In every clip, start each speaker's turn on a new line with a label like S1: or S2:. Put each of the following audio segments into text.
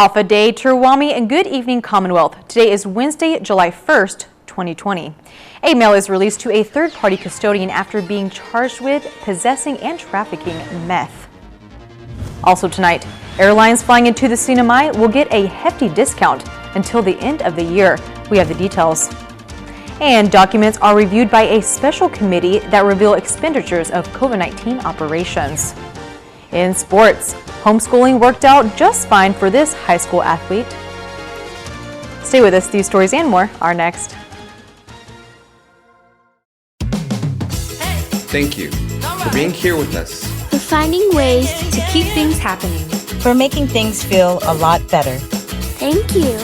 S1: Halfa Day, Turwami, and good evening, Commonwealth. Today is Wednesday, July 1st, 2020. A male is released to a third-party custodian after being charged with possessing and trafficking meth. Also tonight, airlines flying into the Sinai will get a hefty discount until the end of the year. We have the details. And documents are reviewed by a special committee that reveal expenditures of COVID-19 operations. In sports, homeschooling worked out just fine for this high school athlete. Stay with us. These stories and more are next.
S2: Thank you for being here with us.
S3: For finding ways to keep things happening.
S4: For making things feel a lot better.
S3: Thank you.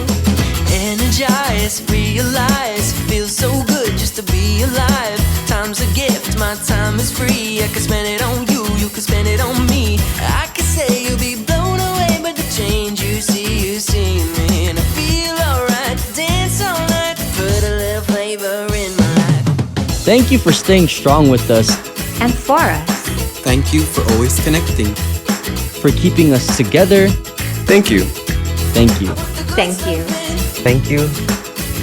S5: Energize, realize, feels so good just to be alive. Time's a gift, my time is free. I can spend it on you, you can spend it on me. I can say you'll be blown away, but the change you see me. And I feel alright, dance all night, put a little flavor in my life.
S6: Thank you for staying strong with us.
S3: And for us.
S2: Thank you for always connecting.
S6: For keeping us together.
S2: Thank you.
S6: Thank you.
S3: Thank you.
S2: Thank you.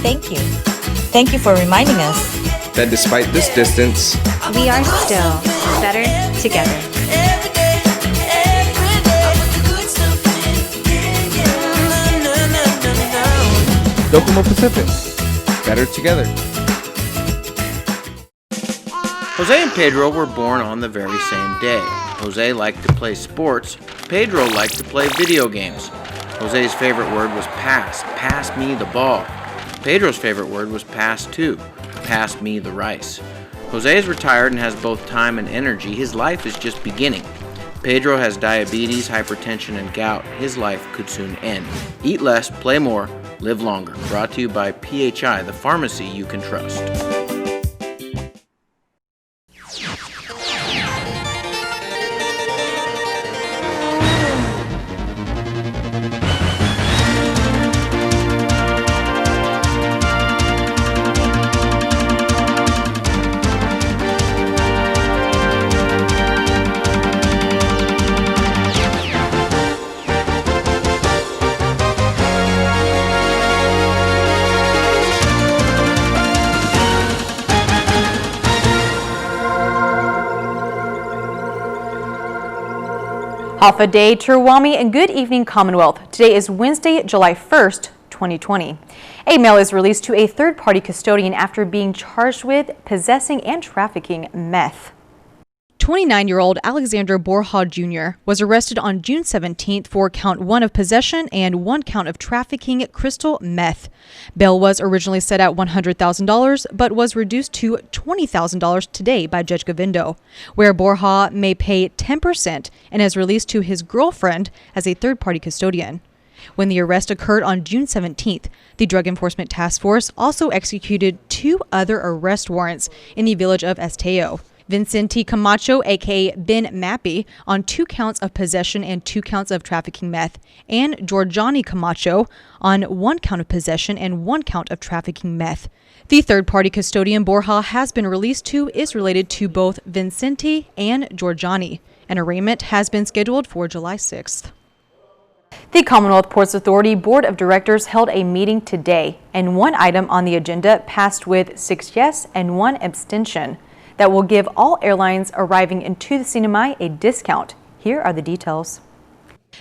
S4: Thank you. Thank you for reminding us
S2: That despite this distance,
S3: We are still better together.
S5: Every day, every day, I put the good stuff in. No.
S2: Docomo Pacific, better together.
S7: Jose and Pedro were born on the very same day. Jose liked to play sports. Pedro liked to play video games. Jose's favorite word was pass. Pass me the ball. Pedro's favorite word was pass too. Pass me the rice. Jose is retired and has both time and energy. His life is just beginning. Pedro has diabetes, hypertension, and gout. His life could soon end. Eat less, play more, live longer. Brought to you by PHI, the pharmacy you can trust.
S1: Halfa Day, Turwami, and good evening, Commonwealth. Today is Wednesday, July 1st, 2020. A male is released to a third-party custodian after being charged with possessing and trafficking meth. 29-year-old Alexander Borja Jr. was arrested on June 17th for count 1 of possession and 1 count of trafficking crystal meth. Bail was originally set at $100,000 but was reduced to $20,000 today by Judge Govindo, where Borja may pay 10% and is released to his girlfriend as a third-party custodian. When the arrest occurred on June 17th, the Drug Enforcement Task Force also executed 2 other arrest warrants in the village of Esteo. Vincente Camacho, aka Ben Mappy, on 2 counts of possession and 2 counts of trafficking meth, and Georgiani Camacho on 1 count of possession and 1 count of trafficking meth. The third-party custodian Borja has been released to is related to both Vincente and Georgiani. An arraignment has been scheduled for July 6th. The Commonwealth Ports Authority Board of Directors held a meeting today, and one item on the agenda passed with 6 yes and 1 abstention. That will give all airlines arriving into the Sinai a discount. Here are the details.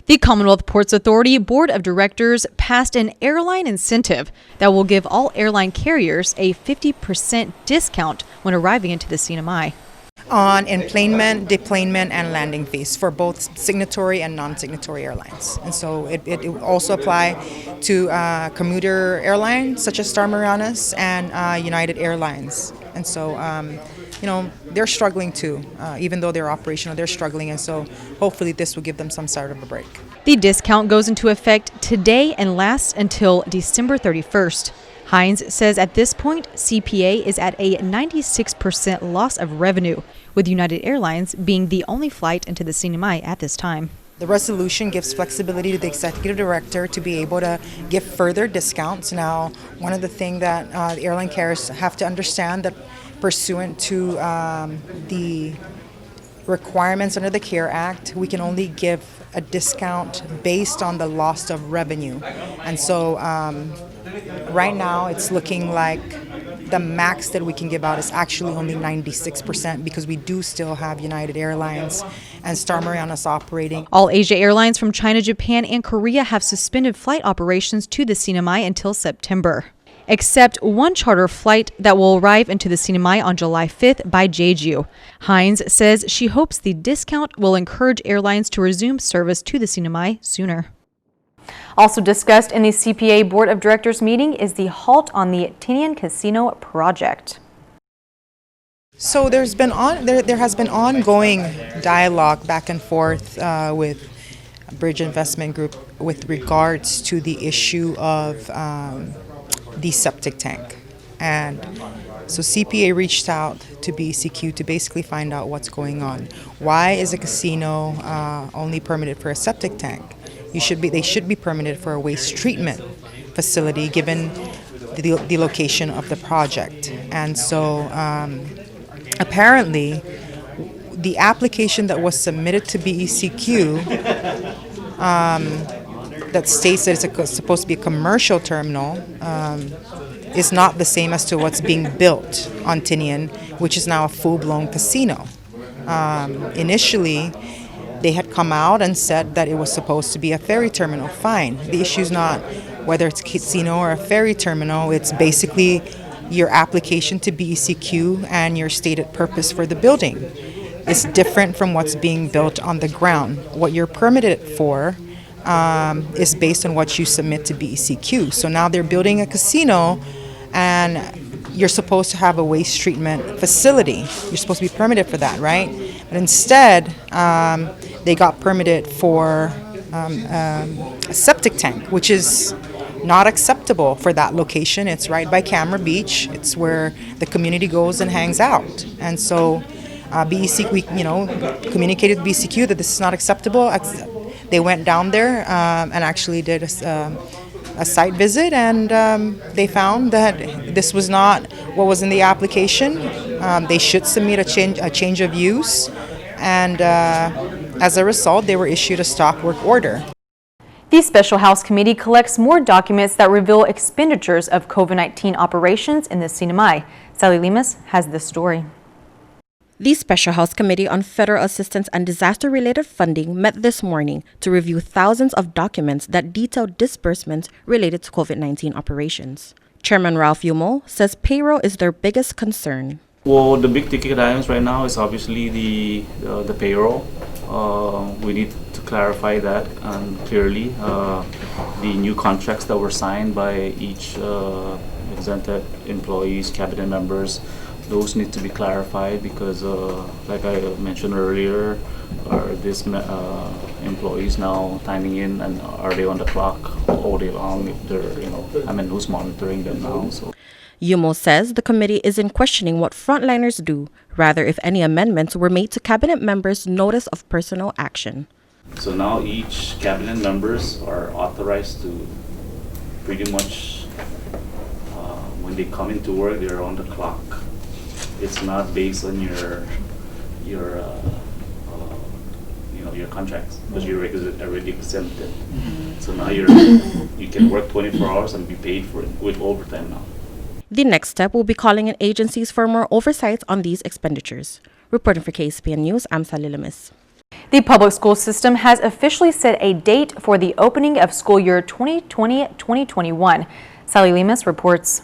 S1: The Commonwealth Ports Authority Board of Directors passed an airline incentive that will give all airline carriers a 50% discount when arriving into the Sinai.
S8: On enplanement, deplanement, and landing fees for both signatory and non-signatory airlines. And so it will also apply to commuter airlines such as Star Marianas and United Airlines. And so they're struggling too. Even though they're operational, they're struggling. And so hopefully this will give them some sort of a break.
S1: The discount goes into effect today and lasts until December 31st. Hines says at this point, CPA is at a 96% loss of revenue, with United Airlines being the only flight into the Sinai at this time.
S8: The resolution gives flexibility to the executive director to be able to give further discounts. Now, one of the things that the airline carriers have to understand that pursuant to the requirements under the CARE Act, we can only give a discount based on the loss of revenue. And so right now it's looking like the max that we can give out is actually only 96% because we do still have United Airlines and Star Marianas operating.
S1: All Asia airlines from China, Japan, and Korea have suspended flight operations to the Sinai until September, except one charter flight that will arrive into the Sinai on July 5th by Jeju. Hines says she hopes the discount will encourage airlines to resume service to the Sinai sooner. Also discussed in the CPA Board of Directors meeting is the halt on the Tinian Casino project.
S8: So there has been ongoing dialogue back and forth with Bridge Investment Group with regards to the issue of the septic tank. And so CPA reached out to BCQ to basically find out what's going on. Why is a casino only permitted for a septic tank? They should be permitted for a waste treatment facility given the location of the project. And so apparently the application that was submitted to BECQ that states that it's supposed to be a commercial terminal is not the same as to what's being built on Tinian, which is now a full-blown casino. Initially, they had come out and said that it was supposed to be a ferry terminal. Fine. The issue is not whether it's a casino or a ferry terminal. It's basically your application to BECQ and your stated purpose for the building. It's different from what's being built on the ground. What you're permitted for is based on what you submit to BECQ. So now they're building a casino and you're supposed to have a waste treatment facility. You're supposed to be permitted for that, right? But instead, they got permitted for a septic tank, which is not acceptable for that location. It's right by Camera Beach. It's where the community goes and hangs out. And so BECQ, we communicated with BCQ that this is not acceptable. They went down there and actually did a site visit, and they found that this was not what was in the application. They should submit a change of use, and as a result, they were issued a stop work order.
S1: The Special House Committee collects more documents that reveal expenditures of COVID-19 operations in the Sinai. Sally Lemus has this story.
S9: The Special House Committee on Federal Assistance and Disaster-Related Funding met this morning to review thousands of documents that detail disbursements related to COVID-19 operations. Chairman Ralph Yumo says payroll is their biggest concern.
S10: Well, the big ticket items right now is obviously the payroll. We need to clarify that clearly. The new contracts that were signed by each exempted employees, cabinet members, those need to be clarified because, like I mentioned earlier, are these employees now timing in, and are they on the clock all day long? If they're, who's monitoring them now? So.
S9: Yumo says the committee isn't questioning what frontliners do, rather if any amendments were made to cabinet members' notice of personal action.
S10: So now each cabinet members are authorized to pretty much, when they come into work, they're on the clock. It's not based on your contracts because you're already exempted. So now you can work 24 hours and be paid for it with overtime now.
S9: The next step will be calling in agencies for more oversight on these expenditures. Reporting for KSPN News, I'm Sally Lemus.
S1: The public school system has officially set a date for the opening of school year 2020-2021. Sally Lemus reports.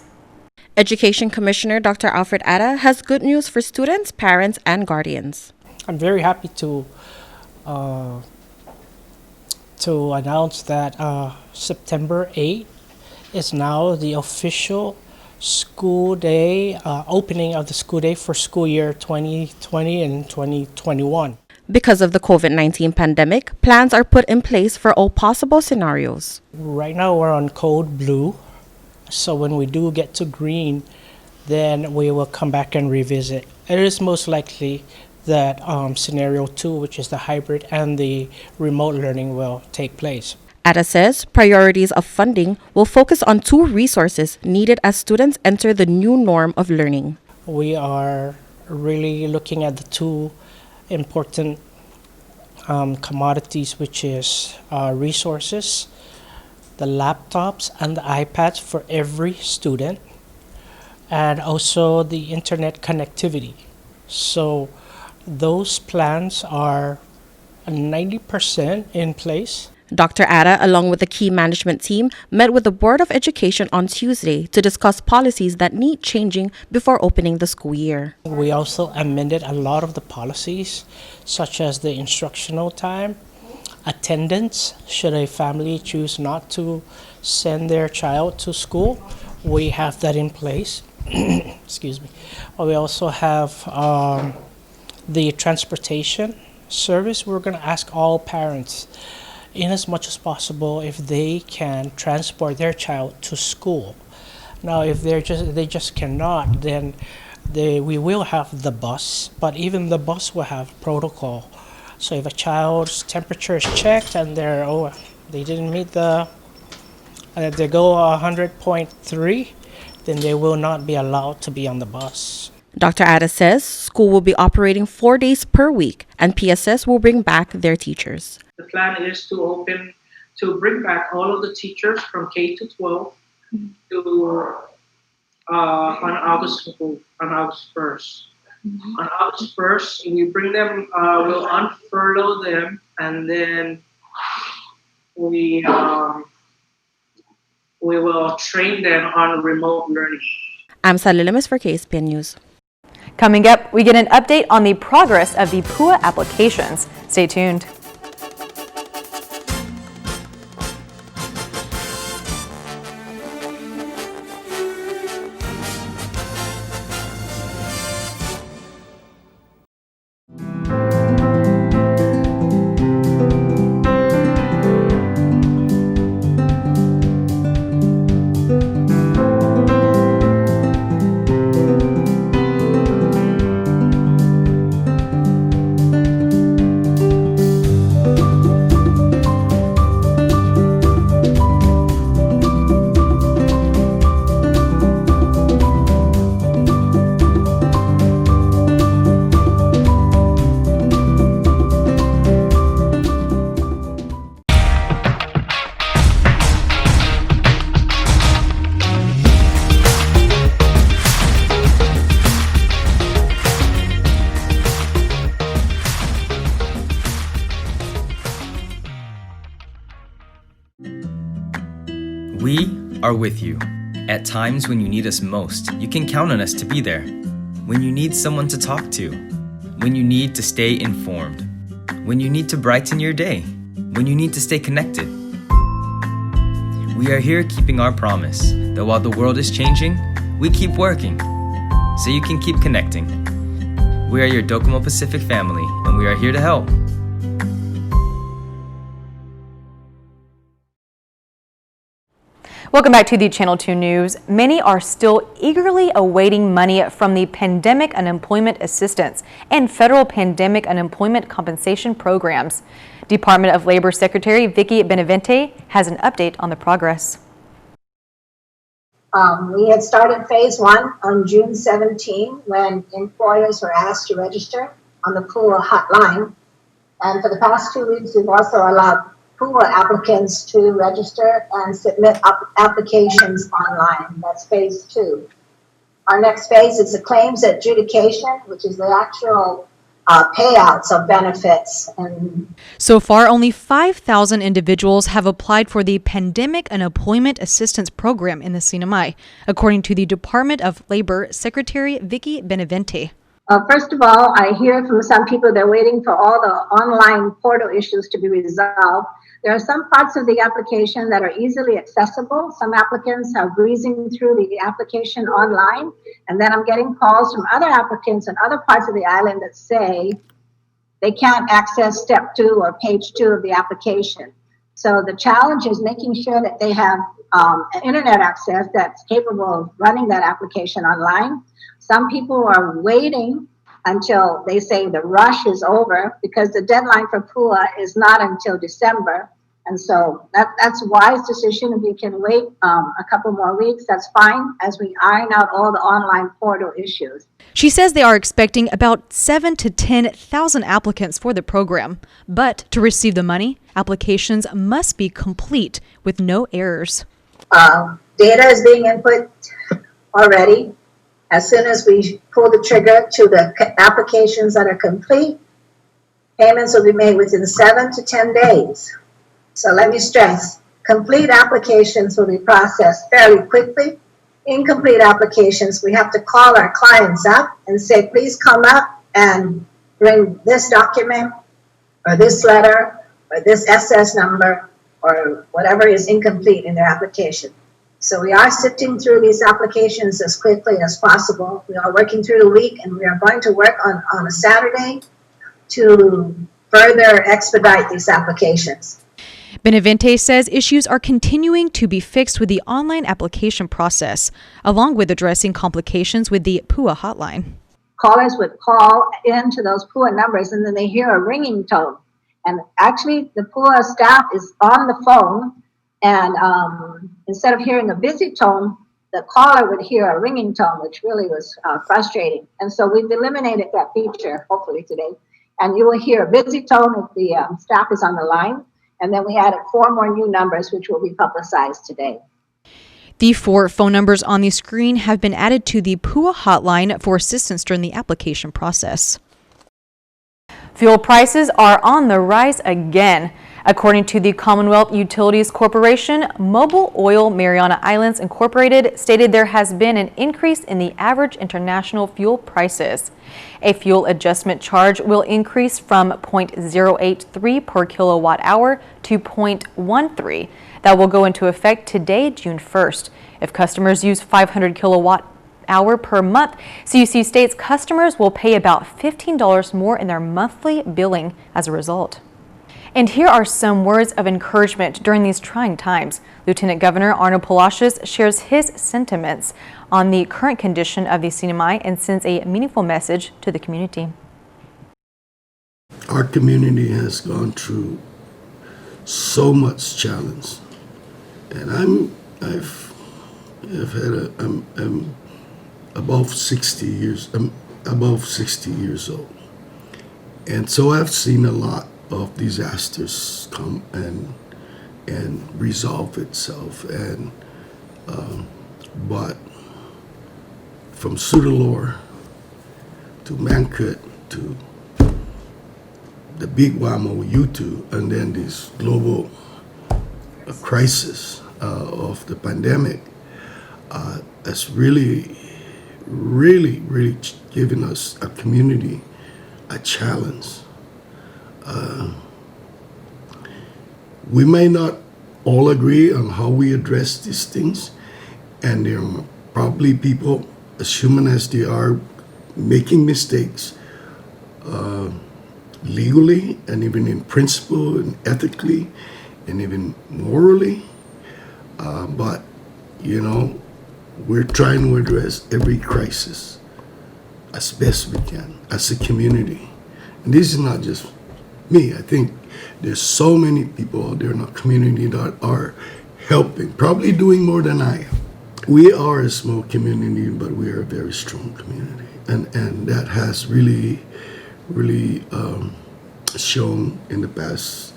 S9: Education Commissioner Dr. Alfred Atta has good news for students, parents, and guardians.
S11: I'm very happy to announce that September 8th is now the official school day, opening of the school day for school year 2020 and 2021.
S9: Because of the COVID-19 pandemic, plans are put in place for all possible scenarios.
S11: Right now we're on code blue, so when we do get to green, then we will come back and revisit. It is most likely that scenario 2, which is the hybrid and the remote learning, will take place.
S9: Atta says priorities of funding will focus on 2 resources needed as students enter the new norm of learning.
S11: We are really looking at the 2 important commodities, which is resources, the laptops and the iPads for every student, and also the internet connectivity. So those plans are 90% in place.
S9: Dr. Ada, along with the key management team, met with the Board of Education on Tuesday to discuss policies that need changing before opening the school year.
S11: We also amended a lot of the policies, such as the instructional time, attendance, should a family choose not to send their child to school. We have that in place. Excuse me. We also have the transportation service. We're going to ask all parents, in as much as possible, if they can transport their child to school. Now, if they just cannot, then we will have the bus, but even the bus will have protocol. So if a child's temperature is checked and they didn't meet if they go 100.3, then they will not be allowed to be on the bus.
S9: Dr. Ada says school will be operating 4 days per week and PSS will bring back their teachers.
S12: The plan is to bring back all of the teachers from K to 12 on August 1st. On August 1st, we bring them, we'll unfurlough them, and then we will train them on remote learning.
S9: I'm Sally Limis for KSPN News.
S1: Coming up, we get an update on the progress of the PUA applications. Stay tuned.
S13: We are with you. At times when you need us most, you can count on us to be there. When you need someone to talk to. When you need to stay informed. When you need to brighten your day. When you need to stay connected. We are here keeping our promise that while the world is changing, we keep working so you can keep connecting. We are your Docomo Pacific family, and we are here to help.
S1: Welcome back to the Channel 2 News. Many are still eagerly awaiting money from the Pandemic Unemployment Assistance and Federal Pandemic Unemployment Compensation Programs. Department of Labor Secretary Vicki Benavente has an update on the progress.
S14: We had started phase 1 on June 17 when employers were asked to register on the PUA hotline. And for the past 2 weeks, we've also allowed PUA applicants to register and submit applications online. That's phase 2. Our next phase is the claims adjudication, which is the actual payouts of benefits. And
S1: so far, only 5,000 individuals have applied for the Pandemic Unemployment Assistance Program in the CNMI, according to the Department of Labor Secretary Vicki Benavente.
S14: First of all, I hear from some people they're waiting for all the online portal issues to be resolved. There are some parts of the application that are easily accessible. Some applicants are breezing through the application online, and then I'm getting calls from other applicants in other parts of the island that say they can't access step 2 or page 2 of the application. So the challenge is making sure that they have internet access that's capable of running that application online. Some people are waiting until they say the rush is over because the deadline for PUA is not until December. And so that's a wise decision. If you can wait a couple more weeks, that's fine, as we iron out all the online portal issues.
S1: She says they are expecting about 7,000 to 10,000 applicants for the program. But to receive the money, applications must be complete with no errors.
S14: Data is being input already. As soon as we pull the trigger to the applications that are complete, payments will be made within 7 to 10 days. So let me stress, complete applications will be processed fairly quickly. Incomplete applications, we have to call our clients up and say, please come up and bring this document or this letter or this SS number or whatever is incomplete in their application. So we are sifting through these applications as quickly as possible. We are working through the week, and we are going to work on a Saturday to further expedite these applications.
S1: Benavente says issues are continuing to be fixed with the online application process, along with addressing complications with the PUA hotline.
S14: Callers would call into those PUA numbers, and then they hear a ringing tone. And actually, the PUA staff is on the phone, and instead of hearing a busy tone, the caller would hear a ringing tone, which really was frustrating. And so we've eliminated that feature, hopefully today. And you will hear a busy tone if the staff is on the line. And then we added 4 more new numbers, which will be publicized today.
S1: The 4 phone numbers on the screen have been added to the PUA hotline for assistance during the application process. Fuel prices are on the rise again. According to the Commonwealth Utilities Corporation, Mobil Oil Mariana Islands Incorporated stated there has been an increase in the average international fuel prices. A fuel adjustment charge will increase from 0.083 per kilowatt hour to 0.13. That will go into effect today, June 1st. If customers use 500 kilowatt hour per month, CUC states customers will pay about $15 more in their monthly billing as a result. And here are some words of encouragement during these trying times. Lieutenant Governor Arnold Palacios shares his sentiments on the current condition of the CNMI and sends a meaningful message to the community.
S15: Our community has gone through so much challenge, and I'm above 60 years. I'm above 60 years old, and so I've seen a lot of disasters come and resolve itself, and but from Sudalore to Mankut to the big Wamo U2, and then this global crisis of the pandemic has really given us a community a challenge. We may not all agree on how we address these things, and there are probably people, as human as they are, making mistakes legally and even in principle and ethically and even morally. But, you know, we're trying to address every crisis as best we can as a community. And this is not just me. I think there's so many people out there in our community that are helping, probably doing more than I am. We are a small community, but we are a very strong community. And that has really shown in the past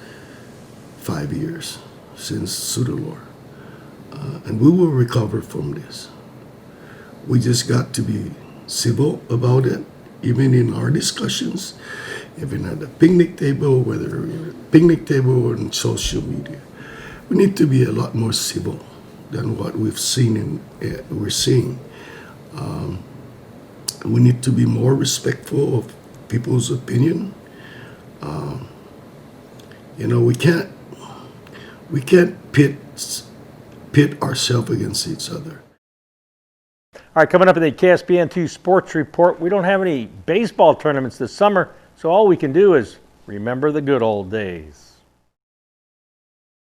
S15: 5 years since Sudalore. And we will recover from this. We just got to be civil about it, even in our discussions, even at the picnic table, whether we're at the picnic table or on social media. We need to be a lot more civil than what we've seen we're seeing. We need to be more respectful of people's opinion. You know, we can't pit ourselves against each other.
S16: All right, coming up in the KSPN2 Sports Report, we don't have any baseball tournaments this summer, so all we can do is remember the good old days.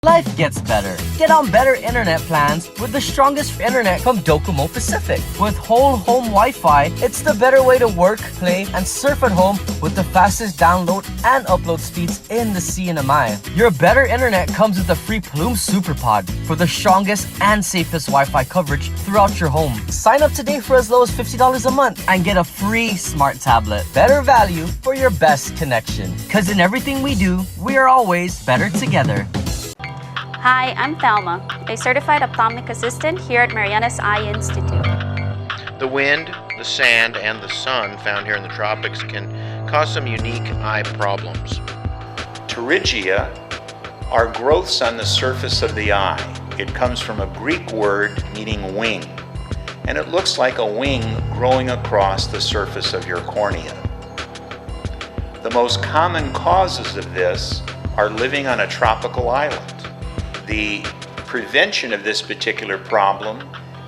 S17: Life gets better. Get on better internet plans with the strongest internet from Docomo Pacific. With whole home Wi-Fi, it's the better way to work, play, and surf at home with the fastest download and upload speeds in the CNMI. Your better internet comes with the free Plume SuperPod for the strongest and safest Wi-Fi coverage throughout your home. Sign up today for as low as $50 a month and get a free smart tablet. Better value for your best connection. Because in everything we do, we are always better together.
S18: Hi, I'm Thelma, a certified ophthalmic assistant here at Mariana's Eye Institute.
S7: The wind, the sand, and the sun found here in the tropics can cause some unique eye problems.
S19: Pterygia are growths on the surface of the eye. It comes from a Greek word meaning wing, and it looks like a wing growing across the surface of your cornea. The most common causes of this are living on a tropical island. The prevention of this particular problem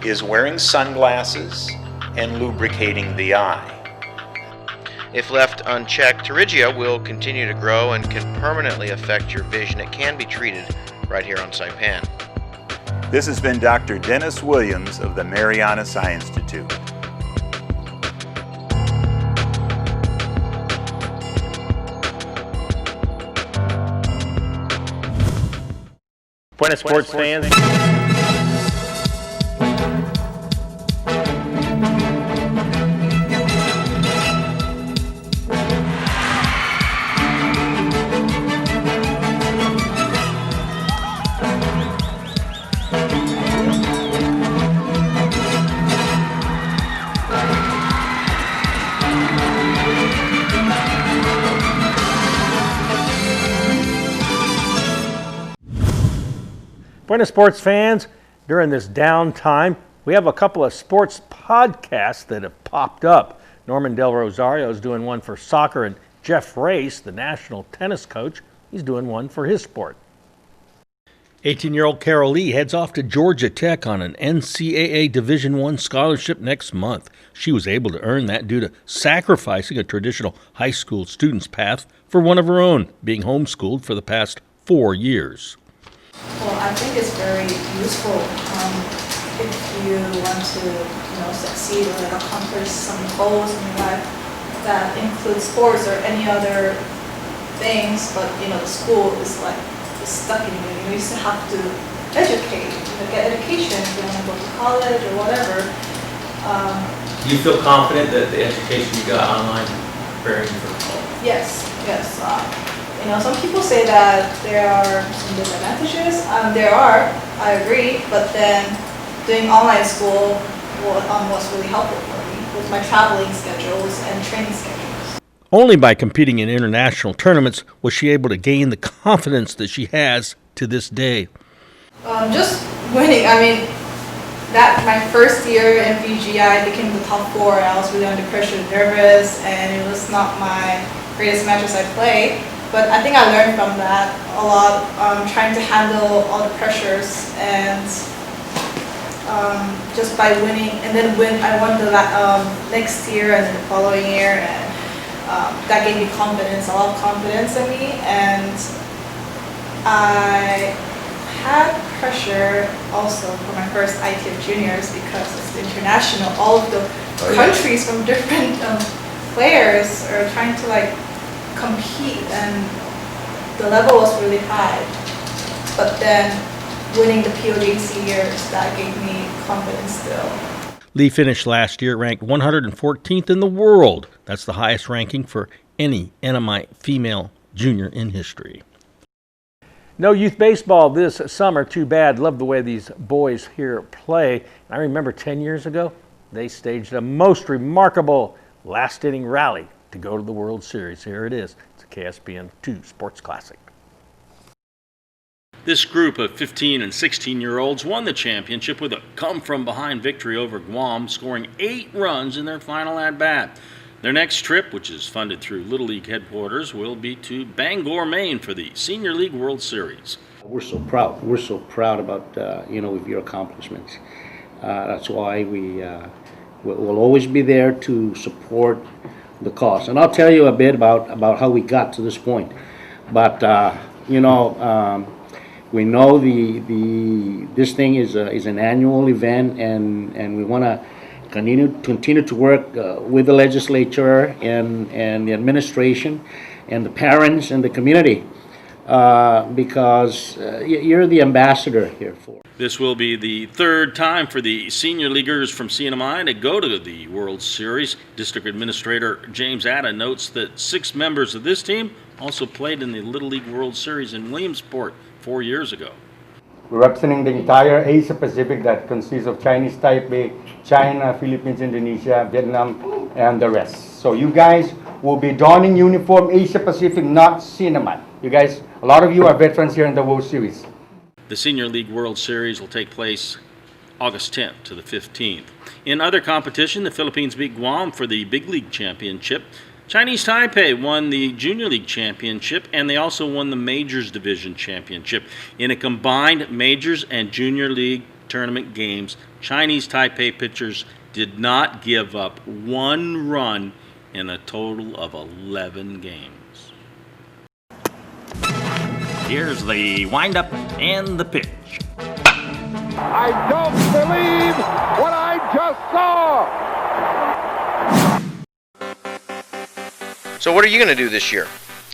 S19: is wearing sunglasses and lubricating the eye.
S7: If left unchecked, pterygia will continue to grow and can permanently affect your vision. It can be treated right here on Saipan.
S19: This has been Dr. Dennis Williams of the Mariana's Eye Institute.
S16: Buenas sports fans. Buenas sports fans, during this downtime, we have a couple of sports podcasts that have popped up. Norman Del Rosario is doing one for soccer, and Jeff Race, the national tennis coach, he's doing one for his sport. 18-year-old Carol Lee heads off to Georgia Tech on an NCAA Division I scholarship next month. She was able to earn that due to sacrificing a traditional high school student's path for one of her own, being homeschooled for the past 4 years.
S20: Well, I think it's very useful if you want to, succeed or accomplish some goals in your life that include sports or any other things. But the school is stuck in you. You still have to educate, get education if you want to go to college or whatever.
S21: Do you feel confident that the education you got online is preparing you for college?
S20: Yes. Some people say that there are some disadvantages. There are, I agree, but then doing online school was really helpful for me with my traveling schedules and training schedules.
S16: Only by competing in international tournaments was she able to gain the confidence that she has to this day.
S20: Just winning. That my first year in Fiji, I became the top 4, and I was really under pressure, nervous, and it was not my greatest matches I played. But I think I learned from that a lot, trying to handle all the pressures and just by winning. And then I won the next year and then the following year, and that gave me confidence, a lot of confidence in me. And I had pressure also for my first ITF juniors because it's international. All of the countries from different players are trying to compete, and the level was really high. But then winning the POJC years, that gave me confidence still.
S16: Lee finished last year ranked 114th in the world. That's the highest ranking for any NMI female junior in history. No youth baseball this summer, too bad. Love the way these boys here play. I remember 10 years ago, they staged a most remarkable last inning rally to go to the World Series. Here it is. It's a KSPN2 Sports Classic. This group of 15 and 16-year-olds won the championship with a come-from-behind victory over Guam, scoring 8 runs in their final at-bat. Their next trip, which is funded through Little League headquarters, will be to Bangor, Maine for the Senior League World Series.
S22: We're so proud. We're so proud about, with your accomplishments. That's why we'll always be there to support the cause. And I'll tell you a bit about how we got to this point. But, We know this thing is an annual event, and we want to continue to work with the legislature and the administration and the parents and the community, because you're the ambassador here for.
S16: This will be the third time for the senior leaguers from CNMI to go to the World Series. District Administrator James Atta notes that 6 members of this team also played in the Little League World Series in Williamsport 4 years ago.
S4: We're representing the entire Asia Pacific that consists of Chinese Taipei, China, Philippines, Indonesia, Vietnam, and the rest. So you guys will be donning uniform Asia Pacific, not CNMI. You guys, a lot of you are veterans here in the World Series.
S16: The Senior League World Series will take place August 10th to the 15th. In other competition, the Philippines beat Guam for the Big League Championship. Chinese Taipei won the Junior League Championship, and they also won the Majors Division Championship. In a combined Majors and Junior League tournament games, Chinese Taipei pitchers did not give up 1 run in a total of 11 games. Here's the windup and the pitch.
S6: I don't believe what I just saw.
S7: So what are you going to do this year?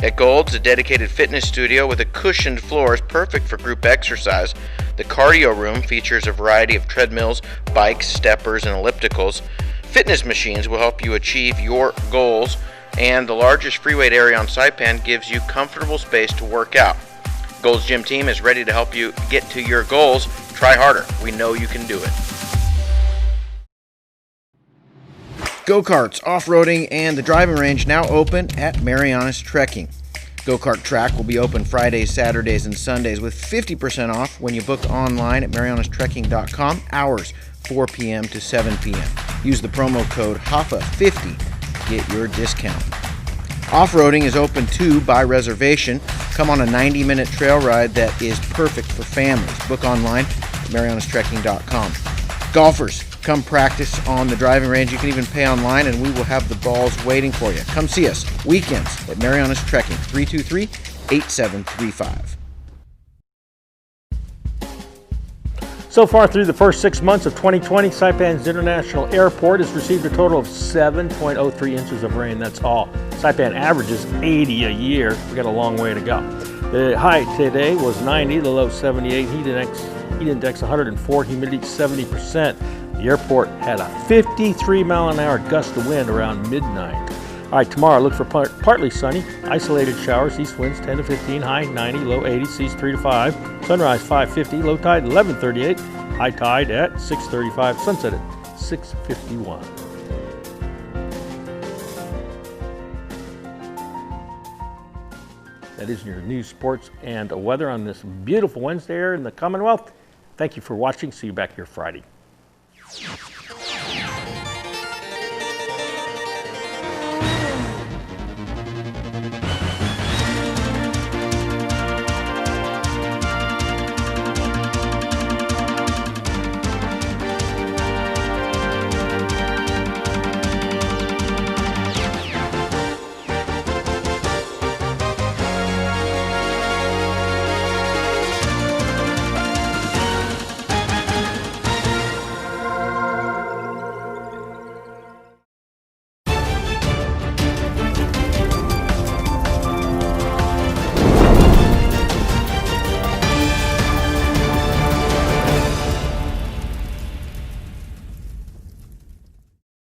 S7: At Gold's, a dedicated fitness studio with a cushioned floor is perfect for group exercise. The cardio room features a variety of treadmills, bikes, steppers, and ellipticals. Fitness machines will help you achieve your goals, and the largest free weight area on Saipan gives you comfortable space to work out. Gold's Gym team is ready to help you get to your goals. Try harder. We know you can do it. Go-karts, off-roading, and the driving range now open at Marianas Trekking. Go-kart track will be open Fridays, Saturdays, and Sundays with 50% off when you book online at marianastrekking.com, hours 4 p.m. to 7 p.m. Use the promo code HAFA50 to get your discount. Off-roading is open too by reservation. Come on a 90-minute trail ride that is perfect for families. Book online at marianastrekking.com. Golfers, come practice on the driving range. You can even pay online, and we will have the balls waiting for you. Come see us weekends at Marianas Trekking, 323-8735.
S16: So far through the first 6 months of 2020, Saipan's International Airport has received a total of 7.03 inches of rain. That's all. Saipan averages 80 a year. We got a long way to go. The high today was 90, the low 78, heat index 104, humidity 70%. The airport had a 53-mile-an-hour gust of wind around midnight. All right, tomorrow look for partly sunny, isolated showers, east winds 10 to 15, high 90, low 80, seas 3 to 5, sunrise 5:50, low tide 11:38, high tide at 6:35, sunset at 6:51. That is your news, sports, and weather on this beautiful Wednesday here in the Commonwealth. Thank you for watching. See you back here Friday.